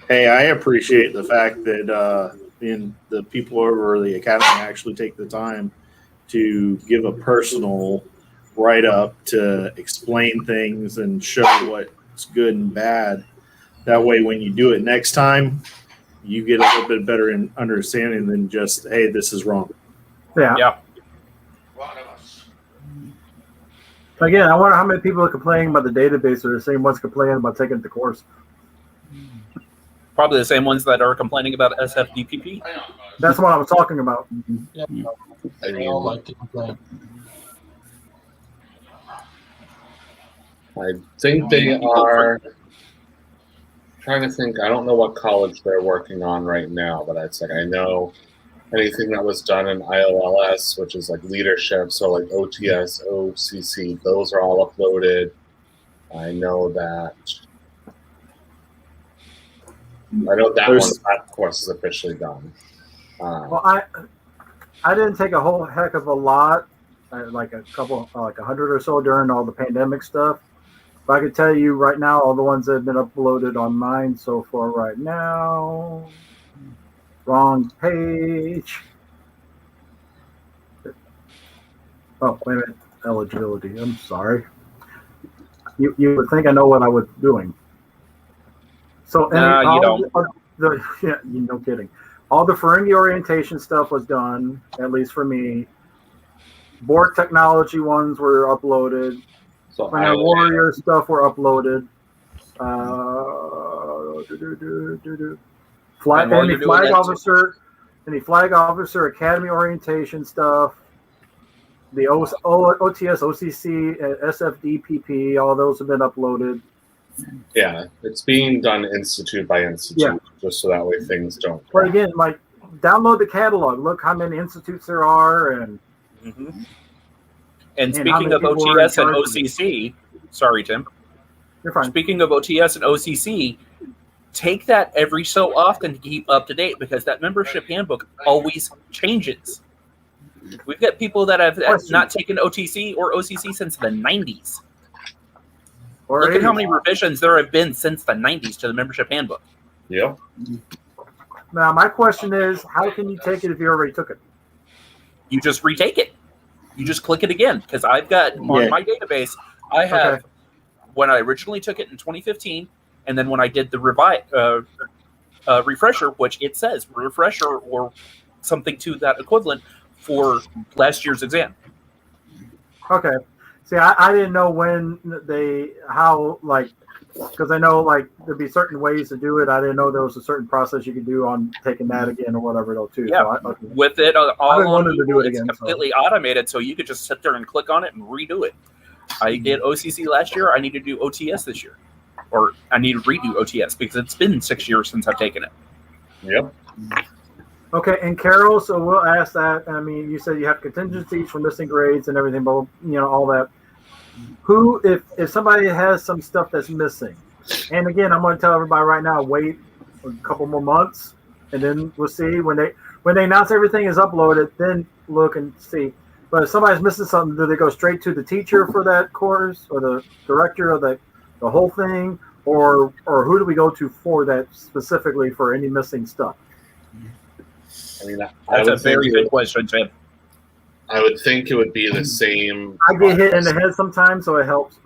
Hey, I appreciate the fact that the people over the academy actually take the time to give a personal write-up to explain things and show what's good and bad. That way, when you do it next time, you get a little bit better understanding than just, hey, this is wrong. Yeah. Again, I wonder how many people are complaining about the database are the same ones complaining about taking the course. Probably the same ones that are complaining about SFDPP. That's what I was talking about. Yeah. I They all mean, like to complain. I think they are trying to think. I don't know what college they're working on right now, but it's like I know anything that was done in IOLS, which is like leadership, so like OTS, OCC, those are all uploaded. I know that that course is officially done. Well, I didn't take a whole heck of a lot, like a couple, like 100 or so during all the pandemic stuff. But I could tell you right now, all the ones that have been uploaded on mine so far right now. Wrong page. Oh, wait a minute. Eligibility. I'm sorry. You would think I know what I was doing. So You don't. No kidding. All the Ferengi orientation stuff was done, at least for me. Borg technology ones were uploaded. So Warrior stuff were uploaded. Any flag officer academy orientation stuff. The OTS, OCC, SFDPP, all those have been uploaded. Yeah, it's being done institute by institute, just so that way things don't. But again, like, download the catalog. Look how many institutes there are, and And speaking of OTS and OCC, sorry, Tim. You're fine. Speaking of OTS and OCC, take that every so often to keep up to date because that membership handbook always changes. We've got people that have not taken OTC or OCC since the 90s. Look at how many revisions there have been since the 90s to the membership handbook. Yeah. Now, my question is, how can you take it if you already took it? You just retake it. You just click it again because I've got on my database, I have when I originally took it in 2015, and then when I did the refresher, which it says refresher or something to that equivalent for last year's exam. Okay. See, I didn't know when because I know like there'd be certain ways to do it. I didn't know there was a certain process you could do on taking that again or whatever though too. Yeah, so with it all on Google, it's completely automated, so you could just sit there and click on it and redo it. I did OCC last year. I need to do OTS this year, or I need to redo OTS because it's been 6 years since I've taken it. Yep. Okay, and Carol, so we'll ask that. I mean, you said you have contingencies for missing grades and everything, but all that. Who, if somebody has some stuff that's missing, and again, I'm going to tell everybody right now, wait a couple more months, and then we'll see when they announce everything is uploaded. Then look and see. But if somebody's missing something, do they go straight to the teacher for that course, or the director of the whole thing, or who do we go to for that specifically for any missing stuff? I mean, that's a very good question, Tim. I would think it would be the same. I get hit in the head sometimes, so it helps.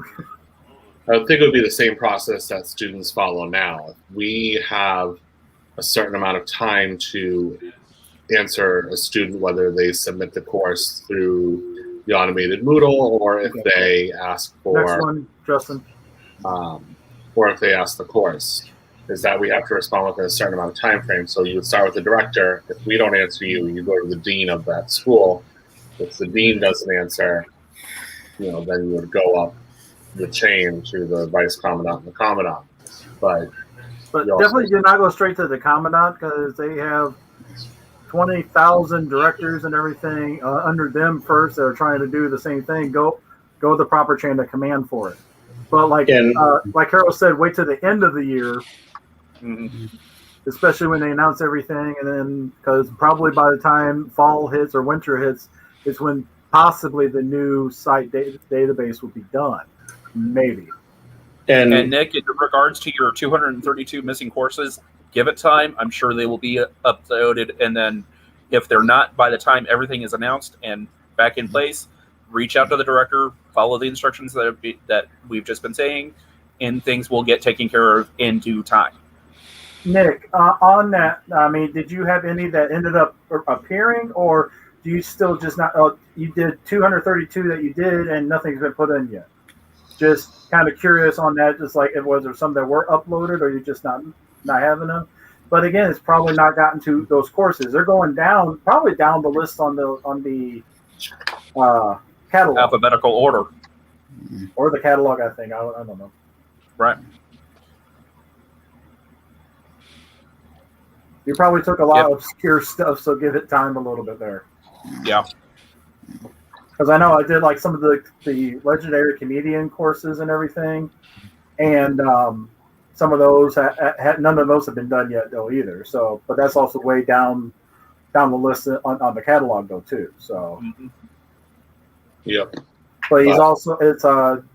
I would think it would be the same process that students follow now. We have a certain amount of time to answer a student, whether they submit the course through the automated Moodle or if they ask for. Next one, Justin. Or if they ask the course. Is that we have to respond within a certain amount of time frame. So you would start with the director. If we don't answer you, you go to the dean of that school. If the dean doesn't answer, then you would go up the chain to the vice commandant and the commandant. But definitely do not go straight to the commandant because they have 20,000 directors and everything under them first that are trying to do the same thing. Go the proper chain of command for it. But like Harold said, wait to the end of the year, especially when they announce everything, and then because probably by the time fall hits or winter hits, is when possibly the new site database will be done. Maybe. And Nick, in regards to your 232 missing courses, give it time. I'm sure they will be uploaded. And then if they're not by the time everything is announced and back in place, reach out to the director, follow the instructions that we've just been saying, and things will get taken care of in due time. Nick, on that, I mean, did you have any that ended up appearing, or do you still just not? You did 232 that you did, and nothing's been put in yet. Just kind of curious on that. Just like, was there some that were uploaded, or you just not having them? But again, it's probably not gotten to those courses. They're going down, probably down the list on the catalog, alphabetical order, or the catalog. I think I don't know. Right. You probably took a lot of obscure stuff, so give it time a little bit there. Yeah. Because I know I did like some of the legendary comedian courses and everything, and some of those none of those have been done yet though either. So, but that's also way down the list on the catalog though too. So, Yep. But he's also it's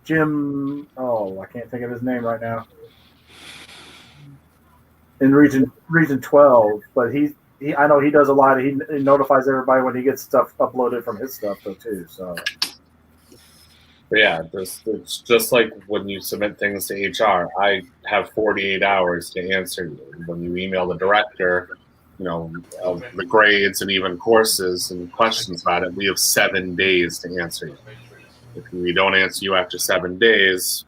Jim. Oh, I can't think of his name right now. In region 12, but he I know he does a lot. He notifies everybody when he gets stuff uploaded from his stuff though too. So. But yeah, it's just like when you submit things to HR. I have 48 hours to answer you. When you email the director, of the grades and even courses and questions about it, we have 7 days to answer you. If we don't answer you after 7 days,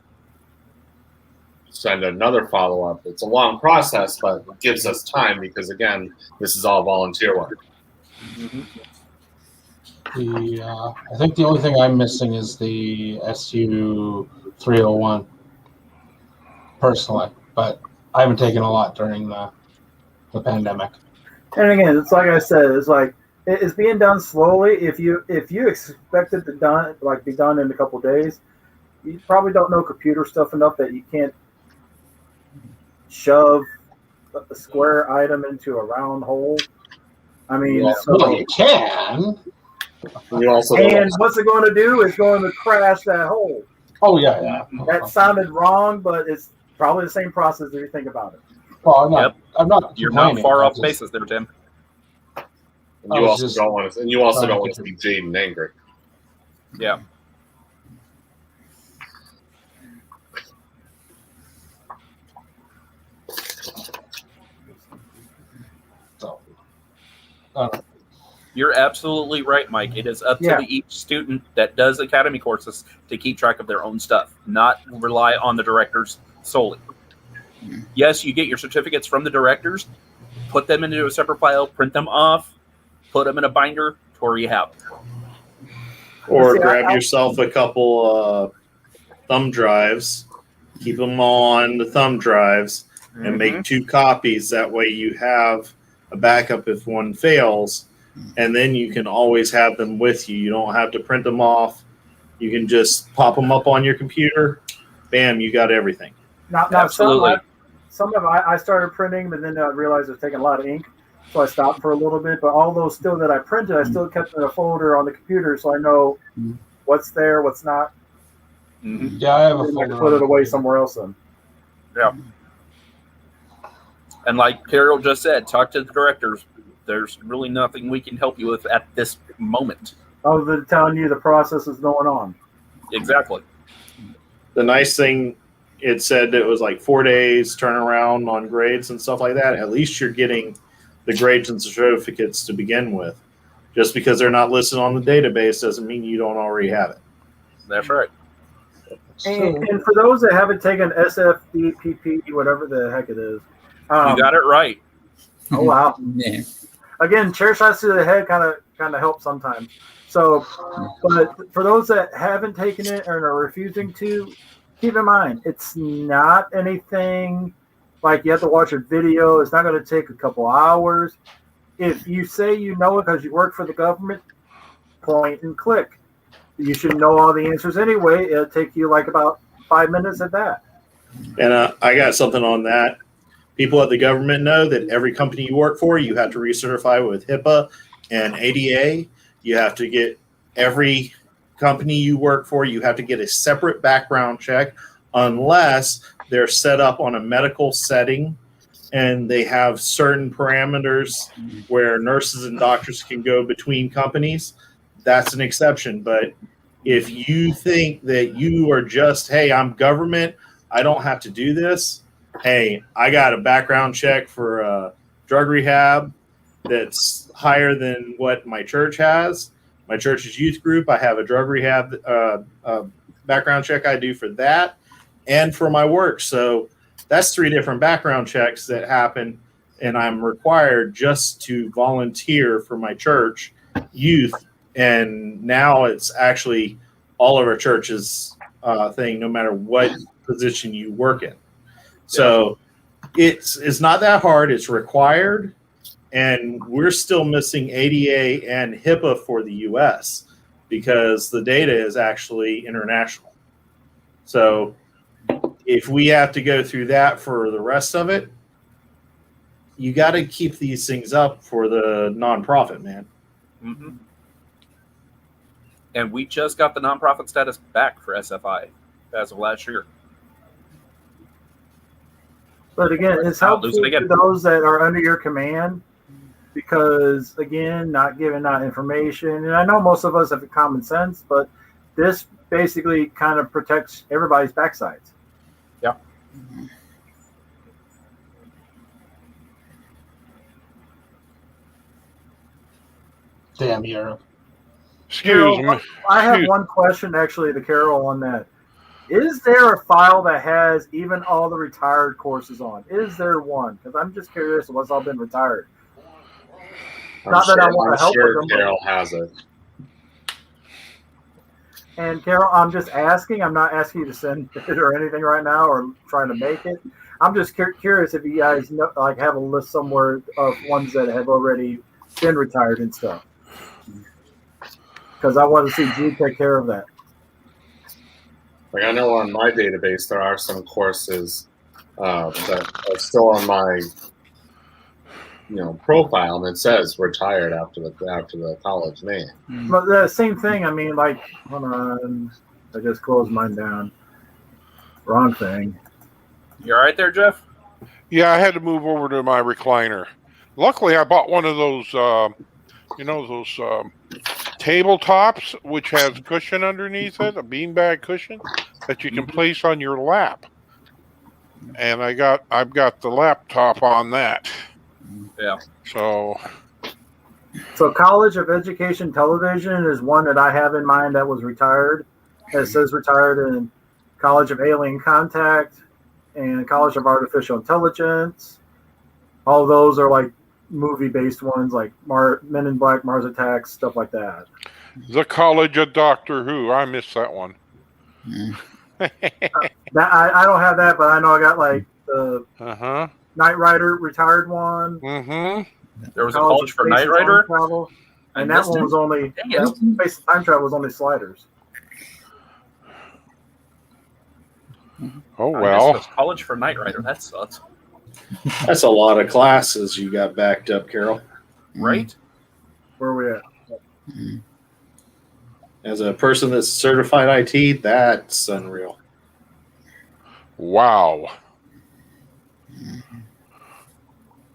send another follow-up. It's a long process, but it gives us time because, again, this is all volunteer work. I think the only thing I'm missing is the SU 301 personally, but I haven't taken a lot during the pandemic. And again, it's like I said, it's like it's being done slowly. If you expect it to be done in a couple of days, you probably don't know computer stuff enough that you can't shove a square item into a round hole. I mean, you can. And what's it going to do? It's going to crash that hole. Oh yeah. That sounded wrong, but it's probably the same process if you think about it. Well, I'm not. You're not far off bases there, Tim. And you also don't want to see Jaden angry. Yeah. You're absolutely right, Mike. It is up to each student that does academy courses to keep track of their own stuff, not rely on the directors solely. Yes, you get your certificates from the directors, put them into a separate file, print them off, put them in a binder to where you have them. Or grab yourself a couple thumb drives, keep them on the thumb drives, and make 2 copies. That way you have a backup if one fails. And then you can always have them with you. You don't have to print them off. You can just pop them up on your computer. Bam, you got everything. Absolutely. Some of I started printing, but then I realized it was taking a lot of ink, so I stopped for a little bit. But all those still that I printed, I still kept in a folder on the computer, so I know what's there, what's not. Yeah, I have a folder. I can put it away somewhere else then. Yeah. And like Carol just said, talk to the directors. There's really nothing we can help you with at this moment. Other than telling you the process is going on. Exactly. The nice thing, it said it was like 4 days turnaround on grades and stuff like that. At least you're getting the grades and certificates to begin with. Just because they're not listed on the database doesn't mean you don't already have it. That's right. And for those that haven't taken SFDPP, whatever the heck it is. You got it right. Oh, wow. Yeah. Again, chair shots to the head kind of help sometimes. So, but for those that haven't taken it or are refusing to, keep in mind, it's not anything like you have to watch a video. It's not going to take a couple hours. If you say you know it because you work for the government, point and click. You should know all the answers anyway. It'll take you like about 5 minutes at that. And I got something on that. People at the government know that every company you work for, you have to recertify with HIPAA and ADA. You have to get every company you work for, you have to get a separate background check unless they're set up on a medical setting and they have certain parameters where nurses and doctors can go between companies. That's an exception. But if you think that you are just, hey, I'm government, I don't have to do this. Hey, I got a background check for drug rehab that's higher than what my church has. My church's youth group, I have a drug rehab background check I do for that and for my work. So that's 3 different background checks that happen, and I'm required just to volunteer for my church youth. And now it's actually all of our church's thing, no matter what position you work in. So it's not that hard. It's required. And we're still missing ADA and HIPAA for the U.S. because the data is actually international. So if we have to go through that for the rest of it, you got to keep these things up for the nonprofit, man. Mm-hmm. And we just got the nonprofit status back for SFI as of last year. But again, it's helpful to those that are under your command because, again, not giving out information. And I know most of us have common sense, but this basically kind of protects everybody's backsides. Yeah. Damn Europe. Excuse me. I have one question actually to Carol on that. Is there a file that has even all the retired courses on? Is there one? Because I'm just curious what's all been retired. Not that I want to help with them. Carol has it. And Carol, I'm just asking. I'm not asking you to send it or anything right now or trying to make it. I'm just curious if you guys know, like have a list somewhere of ones that have already been retired and stuff. Because I want to see Jude take care of that. Like I know on my database there are some courses that are still on my profile, and it says retired after the college name. But the same thing. I mean, like, hold on, I just closed mine down. Wrong thing. You all right there, Jeff? Yeah, I had to move over to my recliner. Luckily, I bought one of those, tabletops, which has a cushion underneath it, a beanbag cushion that you can place on your lap. And I've got the laptop on that. Yeah. So College of Education Television is one that I have in mind that was retired. It says retired in College of Alien Contact and College of Artificial Intelligence. All those are like movie-based ones, like Men in Black, Mars Attacks, stuff like that. The College of Doctor Who. I missed that one. I don't have that, but I know I got like the Knight Rider retired one. Mm-hmm. There was a college for Knight Rider. Travel, and that one was only Space Time Travel was only sliders. Oh well. College for Knight Rider. That sucks. That's a lot of classes you got backed up, Carol. Right? Where are we at? As a person that's certified IT, that's unreal. Wow.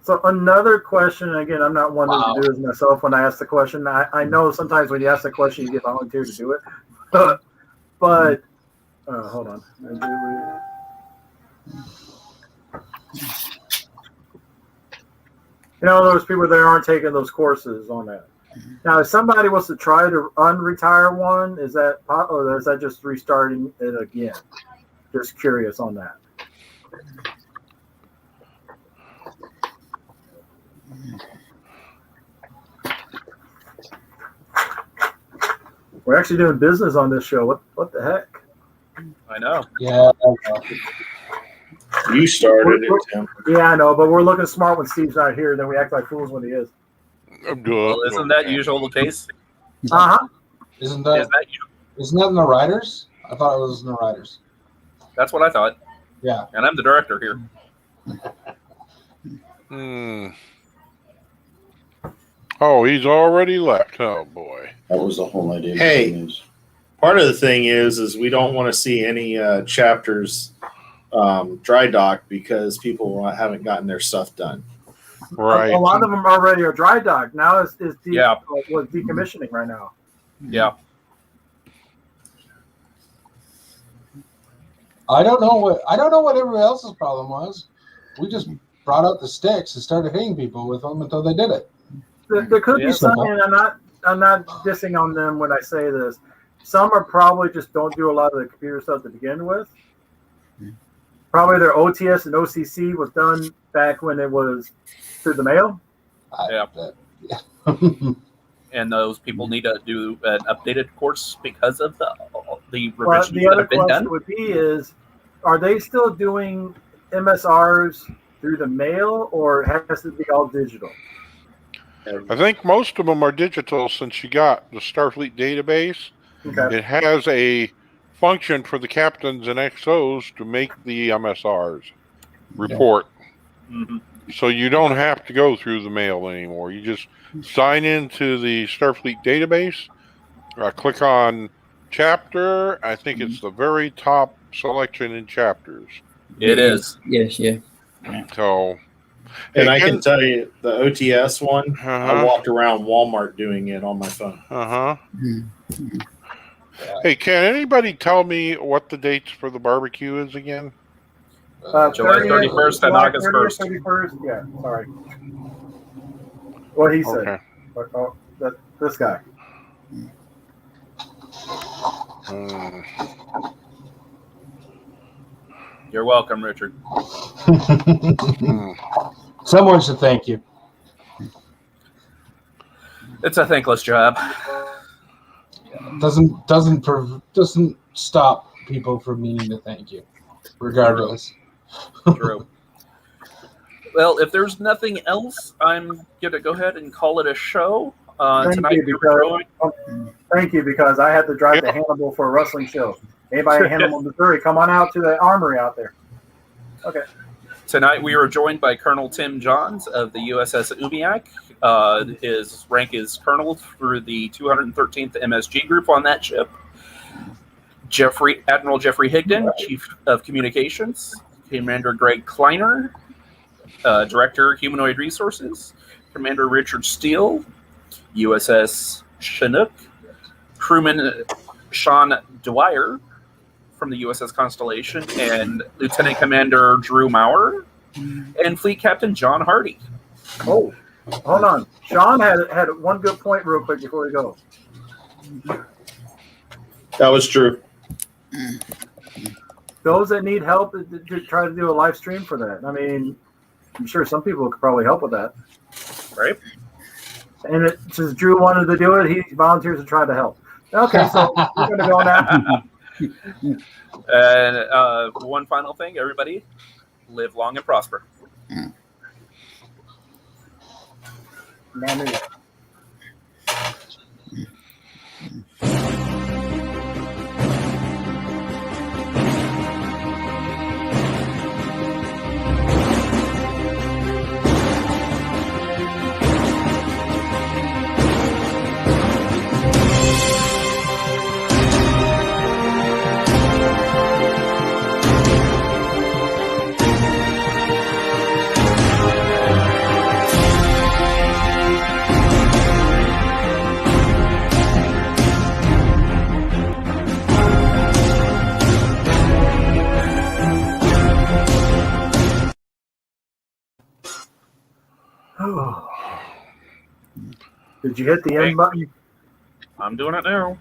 So another question, again, I'm not one to do this myself when I ask the question. I know sometimes when you ask the question, you get volunteered to do it. But hold on. Those people that aren't taking those courses on that. Now, if somebody wants to try to unretire one, is that or is that just restarting it again? Just curious on that. We're actually doing business on this show. What the heck? I know. Yeah. You started it, Tim. Yeah, I know, but we're looking smart when Steve's not here. Then we act like fools when he is. Well, isn't that usual the case? Uh huh. Isn't that in the writers? I thought it was in the writers. That's what I thought. Yeah. And I'm the director here. Oh, he's already left. Oh boy. That was the whole idea. Hey, part of the thing is we don't want to see any chapters dry dock because people haven't gotten their stuff done. Right. A lot of them already are dry docked. Now it's decommissioning right now. Yeah. I don't know what everybody else's problem was. We just brought out the sticks and started hitting people with them until they did it. There could be some, and I'm not dissing on them when I say this. Some are probably just don't do a lot of the computer stuff to begin with. Probably their OTS and OCC was done back when it was through the mail. Yeah. And those people need to do an updated course because of the revisions The that other have been question done. would be are they still doing MSRs through the mail, or has it be all digital? I think most of them are digital since you got the Starfleet database. Okay. It has a function for the captains and XOs to make the MSRs report. Mm-hmm. So you don't have to go through the mail anymore. You just sign into the Starfleet database, click on chapter. I think it's the very top selection in chapters. It is. Yes, yeah. So, And I can tell you, the OTS one, I walked around Walmart doing it on my phone. Hey, can anybody tell me what the dates for the barbecue is again? July 31st and August 1st. 31st, yeah, sorry. What he said. Okay. Oh, this guy. You're welcome, Richard. Someone should thank you. It's a thankless job. Doesn't stop people from meaning to thank you, regardless. True. Well, if there's nothing else, I'm going to go ahead and call it a show. Tonight, Thank you, because I had to drive to Hannibal for a wrestling show. Anybody in Hannibal, Missouri, come on out to the armory out there. Okay. Tonight, we are joined by Colonel Tim Johns of the USS Umiak. His rank is Colonel through the 213th MSG group on that ship. Admiral Jeffrey Higdon, Chief of Communications. Commander Gregg Kleiner, Director, Humanoid Resources. Commander Richard Steele, USS Chinook. Crewman Sean Duerr from the USS Constellation, and Lieutenant Commander Drew Maurer, and Fleet Captain John Hardy. Oh, hold on. Sean had one good point real quick before we go. That was true. Those that need help, to try to do a live stream for that. I mean, I'm sure some people could probably help with that. Right. And since Drew wanted to do it, he volunteers to try to help. Okay, so we're going to go now. And one final thing, everybody, live long and prosper. Manu. Did you hit the end button? I'm doing it now.